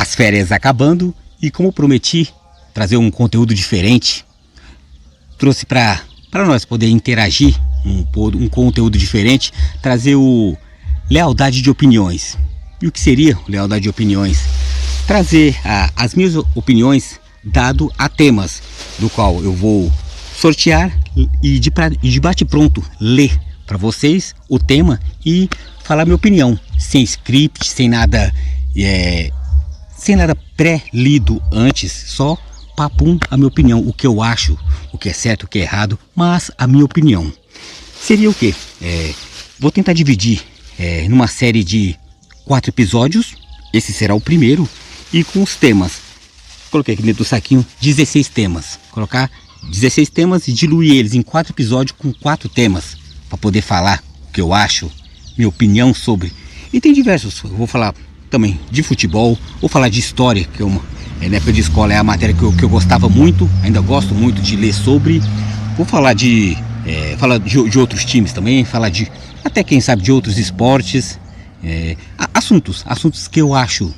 as férias acabando e, como prometi, trazer um conteúdo diferente, trouxe para nós poder interagir um conteúdo diferente, trazer o Lealdade de Opiniões. E o que seria Lealdade de Opiniões? Trazer as minhas opiniões dado a temas, do qual eu vou sortear e de bate-pronto ler para vocês o tema e falar minha opinião, sem script, sem nada pré-lido antes, só papum a minha opinião, o que eu acho, o que é certo, o que é errado, mas a minha opinião. Seria o quê? Vou tentar dividir numa série de 4 episódios, esse será o primeiro, e com os temas. Coloquei aqui dentro do saquinho 16 temas. Colocar 16 temas e diluir eles em 4 episódios com 4 temas, para poder falar o que eu acho, minha opinião sobre. E tem diversos, eu vou falar também de futebol, vou falar de história, que na época de escola é a matéria que eu gostava muito, ainda gosto muito de ler sobre. Vou falar de outros times também, falar de, até quem sabe, de outros esportes, assuntos que eu acho,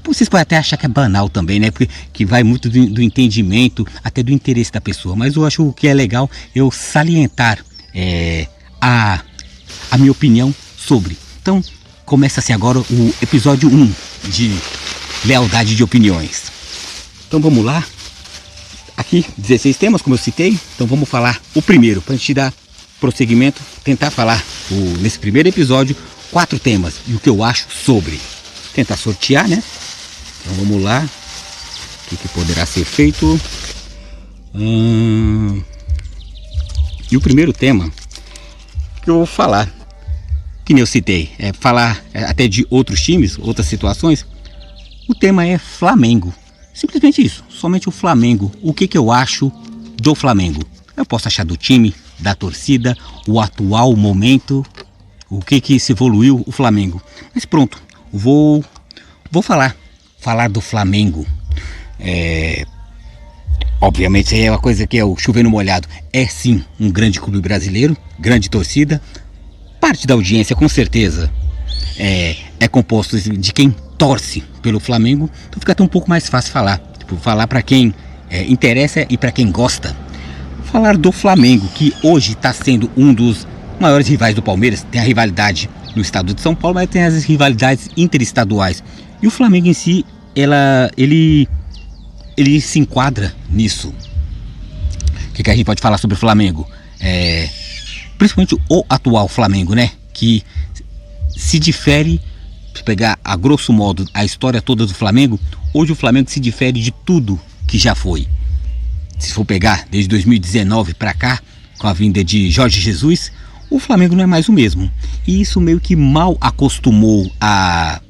vocês podem até achar que é banal também, né, porque que vai muito do entendimento, até do interesse da pessoa, mas eu acho que é legal eu salientar a minha opinião sobre. Então, começa-se agora o episódio 1 de Lealdade de Opiniões. Então vamos lá. Aqui 16 temas, como eu citei. Então vamos falar o primeiro, para a gente dar prosseguimento, tentar falar nesse primeiro episódio 4 temas e o que eu acho sobre. Tentar sortear, né? Então vamos lá. O que poderá ser feito? E o primeiro tema que eu vou falar, que nem eu citei, falar até de outros times, outras situações. O tema é Flamengo. Simplesmente isso, somente o Flamengo. O que eu acho do Flamengo? Eu posso achar do time, da torcida, o atual momento, o que se evoluiu o Flamengo. Mas pronto, vou falar do Flamengo. Obviamente é uma coisa que é o chover no molhado. É sim um grande clube brasileiro, grande torcida. Parte da audiência com certeza é composto de quem torce pelo Flamengo, então fica até um pouco mais fácil falar para quem interessa e para quem gosta. Falar do Flamengo, que hoje está sendo um dos maiores rivais do Palmeiras. Tem a rivalidade no estado de São Paulo, mas tem as rivalidades interestaduais. E o Flamengo em si, ele se enquadra nisso. O que a gente pode falar sobre o Flamengo? Principalmente o atual Flamengo, né? Que se difere, se pegar a grosso modo a história toda do Flamengo, hoje o Flamengo se difere de tudo que já foi. Se for pegar desde 2019 para cá, com a vinda de Jorge Jesus, o Flamengo não é mais o mesmo. E isso meio que mal acostumou a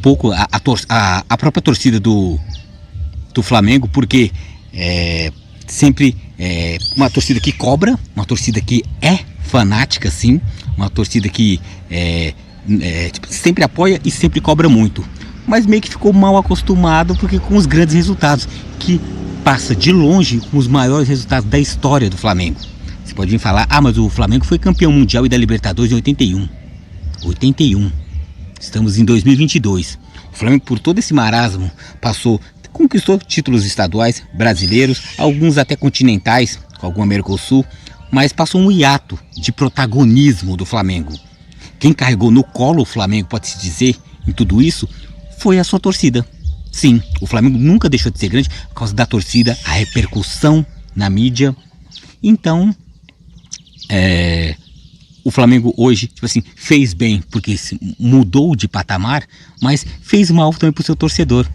própria torcida do Flamengo, porque sempre uma torcida que cobra, uma torcida que é fanática, sim, uma torcida que sempre apoia e sempre cobra muito, mas meio que ficou mal acostumado porque com os grandes resultados, que passa de longe com os maiores resultados da história do Flamengo. Você pode vir falar, mas o Flamengo foi campeão mundial e da Libertadores em 81. Estamos em 2022. O Flamengo, por todo esse marasmo, conquistou títulos estaduais, brasileiros, alguns até continentais, com algum Mercosul, mas passou um hiato de protagonismo do Flamengo. Quem carregou no colo o Flamengo, pode-se dizer, em tudo isso, foi a sua torcida. Sim, o Flamengo nunca deixou de ser grande por causa da torcida, a repercussão na mídia. Então, o Flamengo hoje, fez bem porque mudou de patamar, mas fez mal também para o seu torcedor.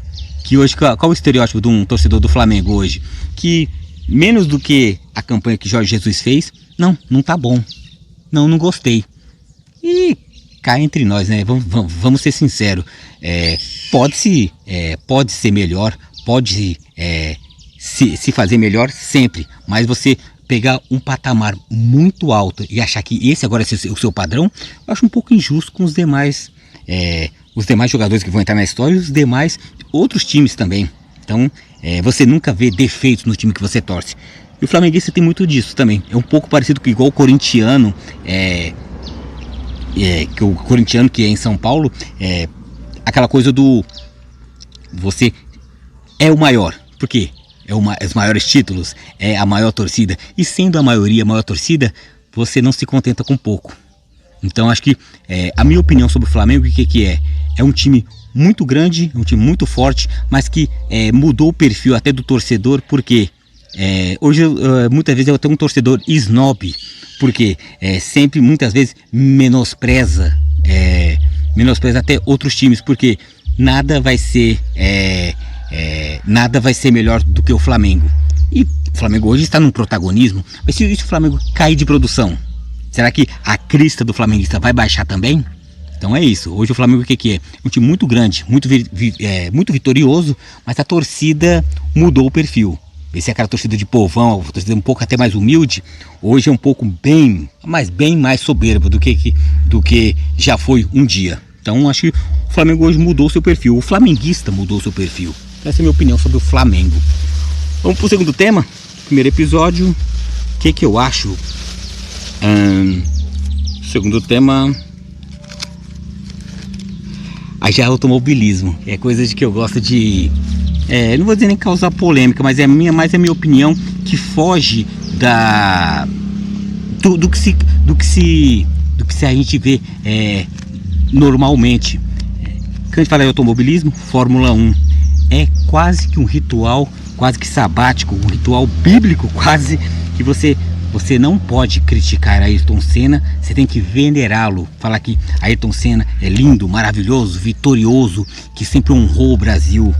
Que hoje, qual é o estereótipo de um torcedor do Flamengo hoje? Que menos do que a campanha que Jorge Jesus fez, não tá bom, não gostei. E cá entre nós, né? Vamos ser sinceros, pode ser melhor, pode se fazer melhor sempre, mas você pegar um patamar muito alto e achar que esse agora é o seu padrão, eu acho um pouco injusto com os demais jogadores que vão entrar na história e os demais outros times também. Então, você nunca vê defeitos no time que você torce. E o flamenguista tem muito disso também. É um pouco parecido com igual o corintiano, que o corintiano que é em São Paulo, aquela coisa do você é o maior. Por quê? Os maiores títulos, é a maior torcida. E sendo a maioria a maior torcida, você não se contenta com pouco. Então acho que a minha opinião sobre o Flamengo, o que é? É um time muito grande, um time muito forte, mas que mudou o perfil até do torcedor, porque hoje muitas vezes eu tenho um torcedor snob, porque sempre, muitas vezes, menospreza até outros times, porque nada vai ser melhor do que o Flamengo. E o Flamengo hoje está num protagonismo, mas se o Flamengo cair de produção, será que a crista do flamenguista vai baixar também? Então é isso. Hoje o Flamengo o que é? Um time muito grande, muito vitorioso, mas a torcida mudou o perfil. Esse é aquela torcida de povão, a torcida um pouco até mais humilde. Hoje é um pouco bem mais soberba do que já foi um dia. Então acho que o Flamengo hoje mudou o seu perfil. O flamenguista mudou o seu perfil. Essa é a minha opinião sobre o Flamengo. Vamos para o segundo tema. Primeiro episódio. O que eu acho? Segundo tema. Aí já é automobilismo. É coisa de que eu gosto de... não vou dizer nem causar polêmica, mas é a minha opinião, que foge do que a gente vê normalmente. Quando a gente fala de automobilismo, Fórmula 1 é quase que um ritual, quase que sabático, um ritual bíblico quase, que você não pode criticar Ayrton Senna, você tem que venerá-lo, falar que Ayrton Senna é lindo, maravilhoso, vitorioso, que sempre honrou o Brasil.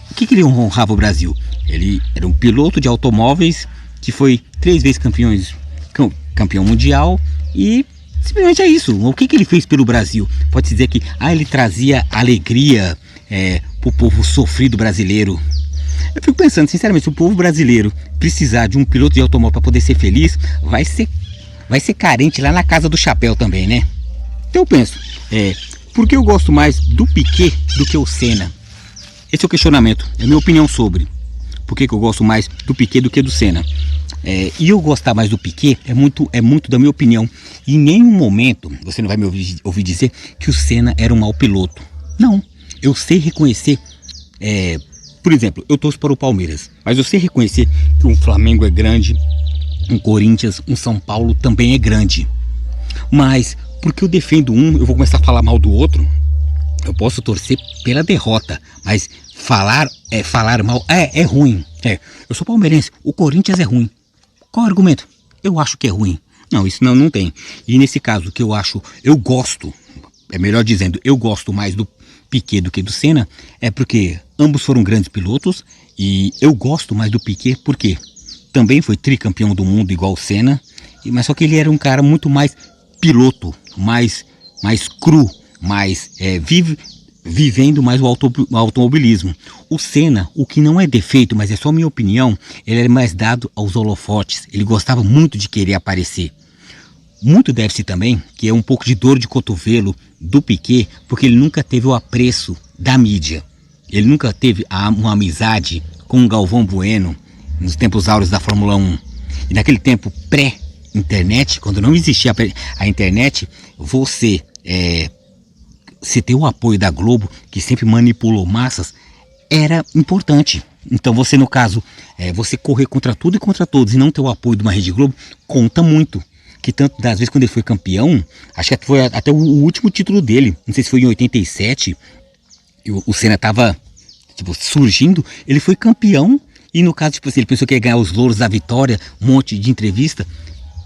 O que ele honrava o Brasil? Ele era um piloto de automóveis que foi 3 vezes campeão mundial, e simplesmente é isso. O que ele fez pelo Brasil? Pode-se dizer que ele trazia alegria para o povo sofrido brasileiro. Eu fico pensando, sinceramente, se o povo brasileiro precisar de um piloto de automóvel para poder ser feliz, vai ser carente lá na casa do chapéu também, né? Então eu penso, por que eu gosto mais do Piquet do que o Senna? Esse é o questionamento, é a minha opinião sobre por que eu gosto mais do Piquet do que do Senna. E eu gostar mais do Piquet é muito da minha opinião. E em nenhum momento você não vai me ouvir dizer que o Senna era um mau piloto. Não, eu sei reconhecer. Por exemplo, eu torço para o Palmeiras, mas eu sei reconhecer que um Flamengo é grande, um Corinthians, um São Paulo também é grande. Mas porque eu defendo um, eu vou começar a falar mal do outro? Eu posso torcer pela derrota, mas falar mal é ruim. Eu sou palmeirense, o Corinthians é ruim. Qual é o argumento? Eu acho que é ruim. Não, isso não tem. E nesse caso que eu gosto, melhor dizendo, eu gosto mais do Piquet do que do Senna, é porque ambos foram grandes pilotos, e eu gosto mais do Piquet porque também foi tricampeão do mundo igual o Senna, mas só que ele era um cara muito mais piloto, mais cru, mais vivendo mais o automobilismo. O Senna, o que não é defeito, mas é só minha opinião, ele era mais dado aos holofotes, ele gostava muito de querer aparecer. Muito deve-se também que é um pouco de dor de cotovelo do Piquet, porque ele nunca teve o apreço da mídia. Ele nunca teve uma amizade com o Galvão Bueno nos tempos áureos da Fórmula 1. E naquele tempo pré-internet, quando não existia a internet, você ter o apoio da Globo, que sempre manipulou massas, era importante. Então você, no caso, você correr contra tudo e contra todos e não ter o apoio de uma Rede Globo, conta muito. Que tanto das vezes quando ele foi campeão, acho que foi até o último título dele, não sei se foi em 87, o Senna estava surgindo, ele foi campeão, e no caso, ele pensou que ia ganhar os louros da vitória, um monte de entrevista,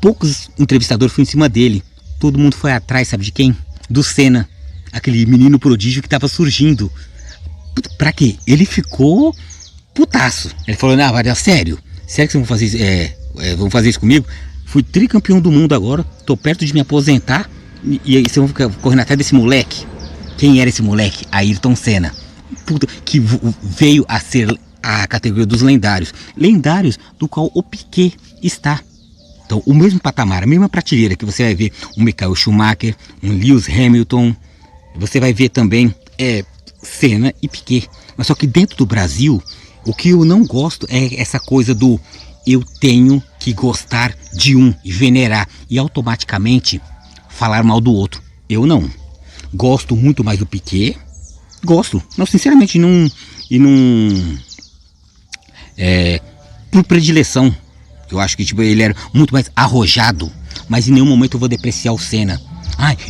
poucos entrevistadores foram em cima dele, todo mundo foi atrás, sabe de quem? Do Senna, aquele menino prodígio que estava surgindo. Pra quê? Ele ficou putaço, ele falou, não, vai, sério que vocês vão fazer isso, vão fazer isso comigo? Fui tricampeão do mundo agora, tô perto de me aposentar, e aí vocês vão ficar correndo atrás desse moleque. Quem era esse moleque? Ayrton Senna. Puta, que veio a ser a categoria dos lendários. Lendários do qual o Piquet está. Então, o mesmo patamar, a mesma prateleira que você vai ver um Michael Schumacher, um Lewis Hamilton, você vai ver também Senna e Piquet. Mas só que dentro do Brasil, o que eu não gosto é essa coisa do eu tenho que gostar de um e venerar e automaticamente falar mal do outro. Eu não. Gosto muito mais do Piquet Gosto. Não, sinceramente, por predileção. Eu acho que tipo, ele era muito mais arrojado, mas em nenhum momento eu vou depreciar o Senna.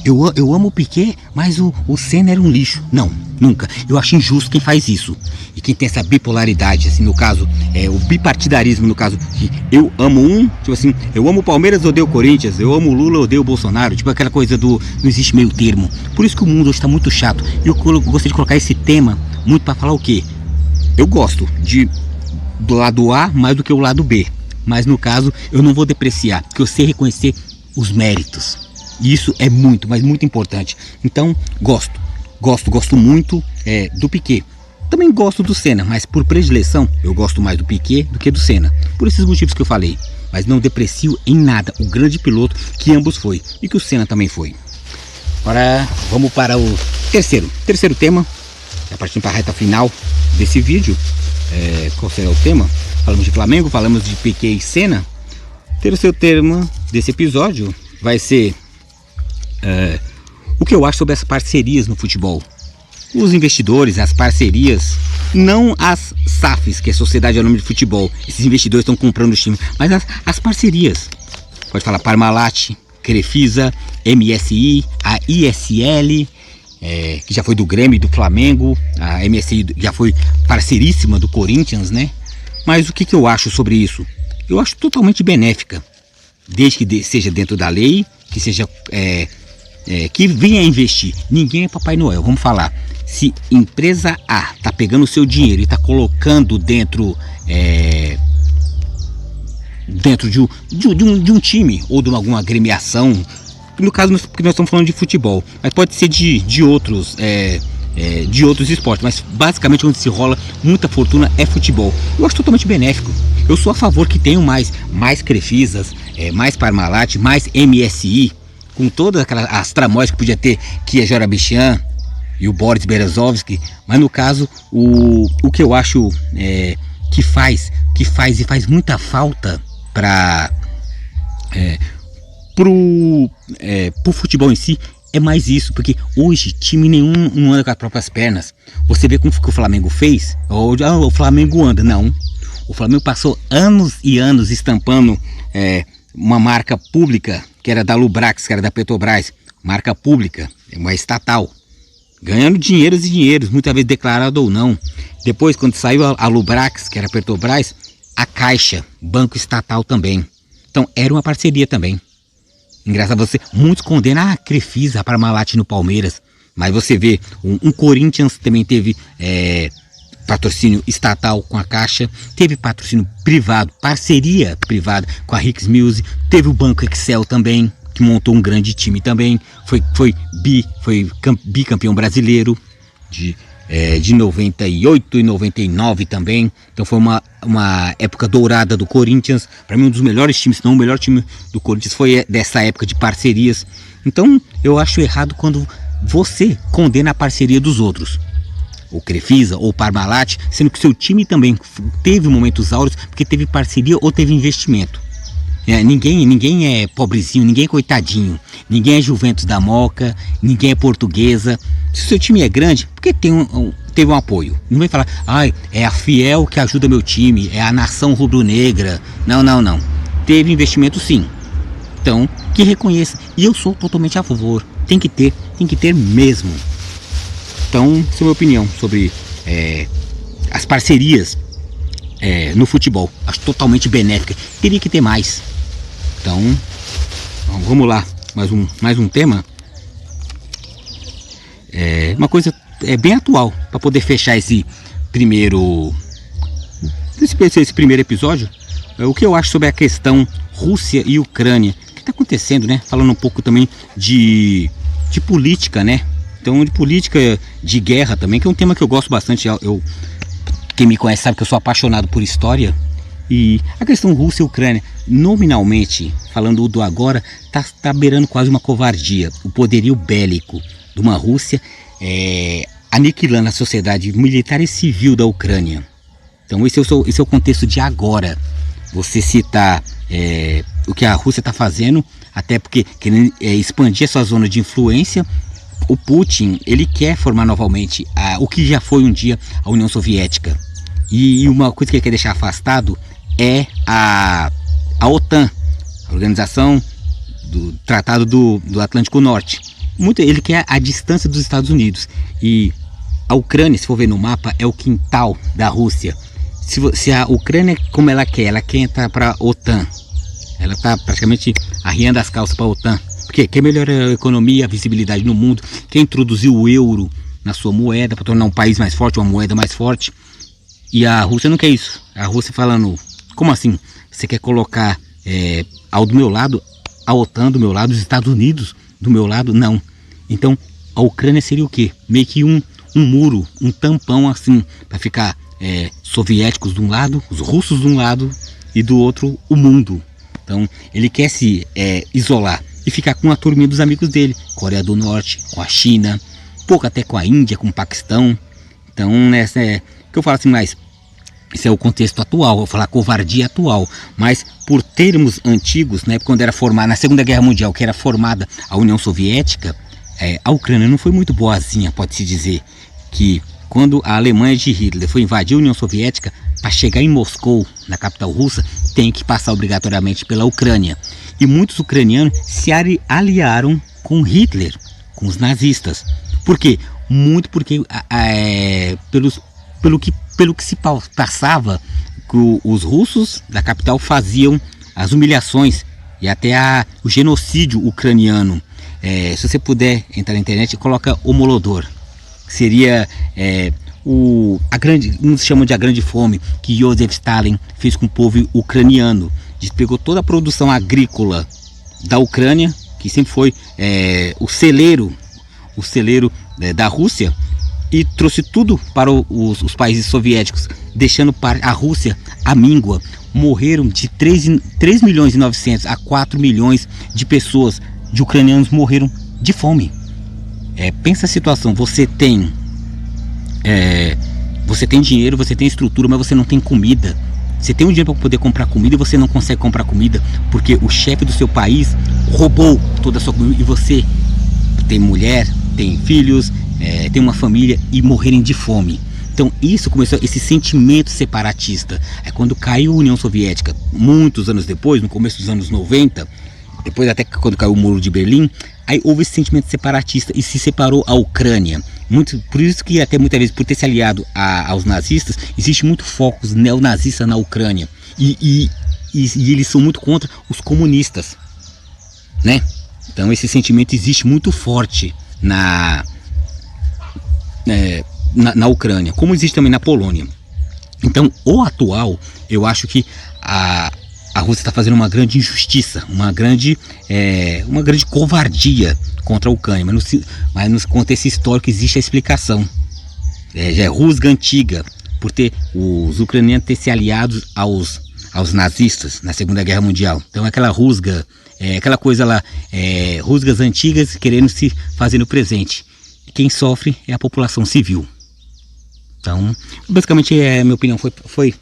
Eu amo o Piquet, mas o Senna era um lixo. Não, nunca. Eu acho injusto quem faz isso. E quem tem essa bipolaridade, assim, no caso, o bipartidarismo, no caso, que eu amo tipo assim, eu amo o Palmeiras, odeio o Corinthians, eu amo o Lula, odeio o Bolsonaro, tipo aquela coisa do não existe meio termo. Por isso que o mundo hoje está muito chato. E eu gostaria de colocar esse tema muito para falar o quê? Eu gosto do lado A mais do que o lado B. Mas no caso, eu não vou depreciar, porque eu sei reconhecer os méritos. E isso é muito, mas muito importante. Então, gosto muito do Piquet. Também gosto do Senna, mas por predileção, eu gosto mais do Piquet do que do Senna. Por esses motivos que eu falei. Mas não deprecio em nada o grande piloto que ambos foi e que o Senna também foi. Agora, vamos para o terceiro tema. Já partindo para a reta final desse vídeo. Qual será o tema? Falamos de Flamengo, falamos de Piquet e Senna. O terceiro tema desse episódio vai ser o que eu acho sobre as parcerias no futebol. Os investidores, as parcerias, não as SAFs, que é Sociedade Anônima de Futebol. Esses investidores estão comprando os times, mas as parcerias. Pode falar Parmalat, Crefisa, MSI, a ISL, que já foi do Grêmio e do Flamengo. A MSI já foi parceiríssima do Corinthians, né? Mas o que eu acho sobre isso? Eu acho totalmente benéfica, desde que seja dentro da lei, que seja que venha investir. Ninguém é Papai Noel, vamos falar. Se empresa A está pegando o seu dinheiro e está colocando dentro de um time ou de alguma agremiação, no caso porque nós estamos falando de futebol, mas pode ser de outros esportes, mas basicamente onde se rola muita fortuna é futebol. Eu acho totalmente benéfico. Eu sou a favor que tenham mais Crefisas, mais Parmalat, mais MSI, com todas as tramóias que podia ter, que é Jorabichan e o Boris Berezovski. Mas no caso, o que eu acho que faz muita falta para pro futebol em si é mais isso, porque hoje time nenhum não anda com as próprias pernas. Você vê como que o Flamengo fez, o Flamengo anda, não. O Flamengo passou anos e anos estampando uma marca pública, que era da Lubrax, que era da Petrobras, marca pública, uma estatal, ganhando dinheiros e dinheiros, muitas vezes declarado ou não. Depois, quando saiu a Lubrax, que era a Petrobras, a Caixa, banco estatal também. Então era uma parceria também. Engraçado, muitos condenam a Crefisa, a Parmalat no Palmeiras, mas você vê, um Corinthians também teve patrocínio estatal com a Caixa, teve patrocínio privado, parceria privada com a Rix Music, teve o Banco Excel também, que montou um grande time também, foi bicampeão brasileiro de 98 e 99 também. Então foi uma época dourada do Corinthians. Para mim, um dos melhores times, se não o melhor time do Corinthians foi dessa época de parcerias. Então eu acho errado quando você condena a parceria dos outros, ou Crefisa, ou Parmalat, sendo que seu time também teve momentos áureos, porque teve parceria ou teve investimento. Ninguém é pobrezinho, ninguém é coitadinho, ninguém é Juventus da Moca, ninguém é Portuguesa. Se o seu time é grande, por que teve um apoio? Não vai falar, é a Fiel que ajuda meu time, é a nação rubro-negra. Não. Teve investimento sim. Então, que reconheça. E eu sou totalmente a favor. Tem que ter mesmo. Então, essa é a minha opinião sobre as parcerias no futebol. Acho totalmente benéfica. Teria que ter mais. Então, vamos lá. Mais um tema. Uma coisa bem atual, para poder fechar esse primeiro episódio. O que eu acho sobre a questão Rússia e Ucrânia. O que está acontecendo, né? Falando um pouco também de política, né? Então, de política de guerra também, que é um tema que eu gosto bastante. Quem me conhece sabe que eu sou apaixonado por história. E a questão Rússia e Ucrânia, nominalmente, falando do agora, tá beirando quase uma covardia. O poderio bélico de uma Rússia aniquilando a sociedade militar e civil da Ucrânia. Então esse é o contexto de agora. Você citar o que a Rússia está fazendo, até porque querendo expandir a sua zona de influência o Putin, ele quer formar novamente o que já foi um dia a União Soviética. E uma coisa que ele quer deixar afastado é a OTAN, a Organização do Tratado do Atlântico Norte. Ele quer a distância dos Estados Unidos. E a Ucrânia, se for ver no mapa, é o quintal da Rússia. Se a Ucrânia, como ela quer entrar para a OTAN, ela está praticamente arriando as calças para a OTAN, porque quer melhorar a economia, a visibilidade no mundo, quer introduzir o euro na sua moeda para tornar um país mais forte, uma moeda mais forte. E a Rússia não quer isso. A Rússia falando, como assim? Você quer colocar ao do meu lado, a OTAN do meu lado, os Estados Unidos do meu lado? Não. Então a Ucrânia seria o quê? Meio que um muro, um tampão assim, para ficar soviéticos de um lado, os russos de um lado e do outro o mundo. Então ele quer se isolar e ficar com a turminha dos amigos dele, Coreia do Norte, com a China, pouco até com a Índia, com o Paquistão. Então que eu falo assim, mas esse é o contexto atual, vou falar covardia atual, mas por termos antigos, né, quando era formada na Segunda Guerra Mundial, que era formada a União Soviética, a Ucrânia não foi muito boazinha, pode-se dizer, que quando a Alemanha de Hitler foi invadir a União Soviética, para chegar em Moscou, na capital russa, tem que passar obrigatoriamente pela Ucrânia. E muitos ucranianos se aliaram com Hitler, com os nazistas. Por quê? Muito porque pelo que se passava, que os russos da capital faziam as humilhações e até o genocídio ucraniano. Se você puder entrar na internet, coloca Homolodor. Seria nos chamam de a grande fome que Joseph Stalin fez com o povo ucraniano. Pegou toda a produção agrícola da Ucrânia, que sempre foi o celeiro da Rússia, e trouxe tudo para os países soviéticos, deixando para a Rússia à míngua. Morreram de 3 milhões e 900 a 4 milhões de pessoas, de ucranianos, morreram de fome. Pensa a situação, você tem dinheiro, você tem estrutura, mas você não tem comida. Você tem um dinheiro para poder comprar comida e você não consegue comprar comida porque o chefe do seu país roubou toda a sua comida, e você tem mulher, tem filhos, tem uma família, e morrerem de fome. Então isso começou, esse sentimento separatista. Quando caiu a União Soviética, muitos anos depois, no começo dos anos 90, depois até quando caiu o Muro de Berlim, aí houve esse sentimento separatista e se separou a Ucrânia. Por isso que até muitas vezes, por ter se aliado aos nazistas, existe muito focos neonazistas na Ucrânia. E eles são muito contra os comunistas, né? Então esse sentimento existe muito forte na Ucrânia, como existe também na Polônia. Então o atual, eu acho que a Rússia está fazendo uma grande injustiça, uma grande covardia contra a Ucrânia, mas no contexto histórico existe a explicação. Já é rusga antiga, por ter os ucranianos ter se aliados aos nazistas na Segunda Guerra Mundial. Então aquela rusga, aquela coisa lá, rusgas antigas querendo se fazer no presente. E quem sofre é a população civil. Então, basicamente, minha opinião foi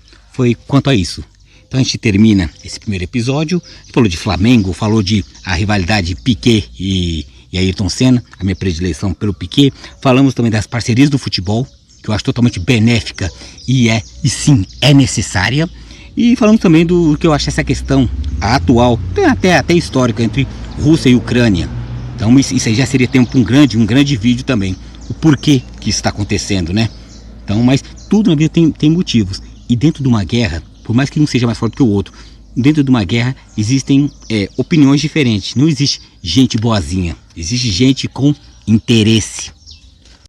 quanto a isso. Então a gente termina esse primeiro episódio. Falou de Flamengo, falou de a rivalidade Piquet e Ayrton Senna, a minha predileção pelo Piquet. Falamos também das parcerias do futebol, que eu acho totalmente benéfica e sim, é necessária. E falamos também do que eu acho essa questão atual, até histórica, entre Rússia e Ucrânia. Então isso aí já seria tempo para um grande vídeo também. O porquê que isso está acontecendo, né? Então, mas tudo na vida tem motivos. E dentro de uma guerra, por mais que um seja mais forte que o outro, dentro de uma guerra existem opiniões diferentes. Não existe gente boazinha, existe gente com interesse.